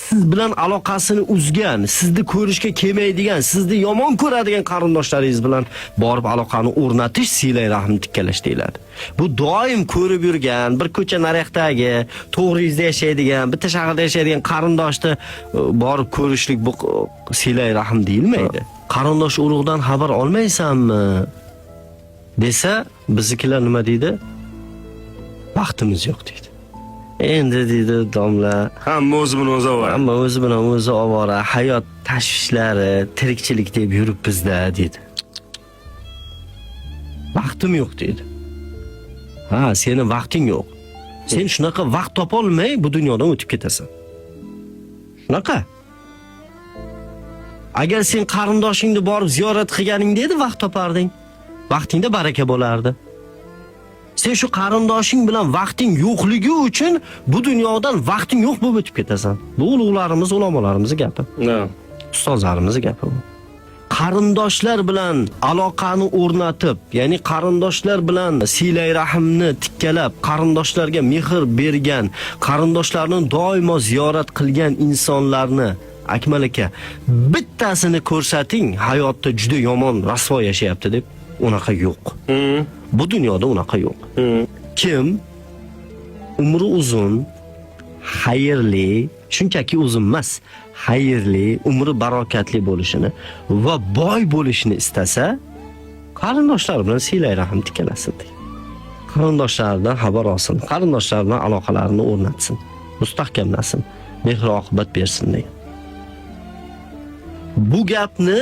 siz bilan aloqasini uzgan, sizni ko'rishga kelmaydigan, sizni yomon ko'radigan qarindoshlaringiz bilan borib aloqani o'rnatish silay rahm tikkalash deyiladi. Bu doim ko'rib yurgan, bir ko'cha naryoqdagi, to'g'ringizda yashaydigan, bitta shaharda yashaydigan qarindoshni borib ko'rishlik bu silay rahm deyilmaydi. Qarindosh urug'dan xabar olmaysanmi desa, biznikilar nima deydi? Vaqtimiz yo'q deydi. Endi deydi domla, Hamma o'zi bilan o'zi ovora. hamma o'zi bilan o'zi ovora, hayot tashvishlari, tirikchilik deb yuribmizda deydi. Vaqtim yo'q deydi. Ha, seni vaqting yo'q. Sen shunaqa vaqt topa olmay bu dunyodan o'tib ketasan. Shunaqa. Agar sen qarindoshingni borib ziyorat qilganingda edi vaqt toparding. Vaqtingda baraka bo'lardi. Sen shu qarindoshing bilan vaqting yo'qligi uchun bu dunyodan vaqting yo'q bo'lib o'tib ketasan. Bu ulug'larimiz, ulamolarimiz gapi. Ustozlarimiz gapi bu. Qarindoshlar bilan aloqani o'rnatib, ya'ni qarindoshlar bilan silay rahmni tikkalab, qarindoshlarga mehr bergan, qarindoshlarni doimo ziyorat qilgan insonlarni Akmal aka, bittasini ko'rsating, hayotda juda yomon rasvo yashayapti deb, unaqa yo'q. Bu dunyoda unaqa yo'q. Kim umri uzun, xayrli, shunchaki uzun emas, xayrli, umri barokatli bo'lishini va boy bo'lishini istasa, qarindoshlar bilan silay rahm tikkalasin. Qarindoshlaridan xabar olsin, qarindoshlar bilan aloqalarini o'rnatsin, mustahkamlasin, mehr oqibat bersin degan. Bu gapni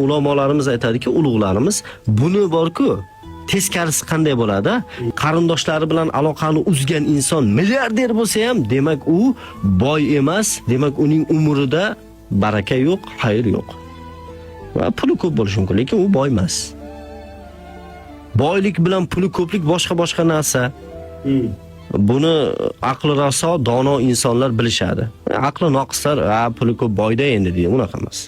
ulamolarimiz aytadiki, ulug'larimiz buni borku, teskarisi qanday bo'ladi? Qarindoshlari bilan aloqani uzgan inson milliarder bo'lsa ham, demak u boy emas, demak uning umrida baraka yo'q, xayr yo'q. Va puli ko'p bo'lishi mumkin, lekin u boy emas. Boylik bilan puli ko'plik boshqa narsa. Buni aqli raso, dono insonlar bilishadi. Aqli noqislar, puli ko'p boyda endi deydi, unaqa emas.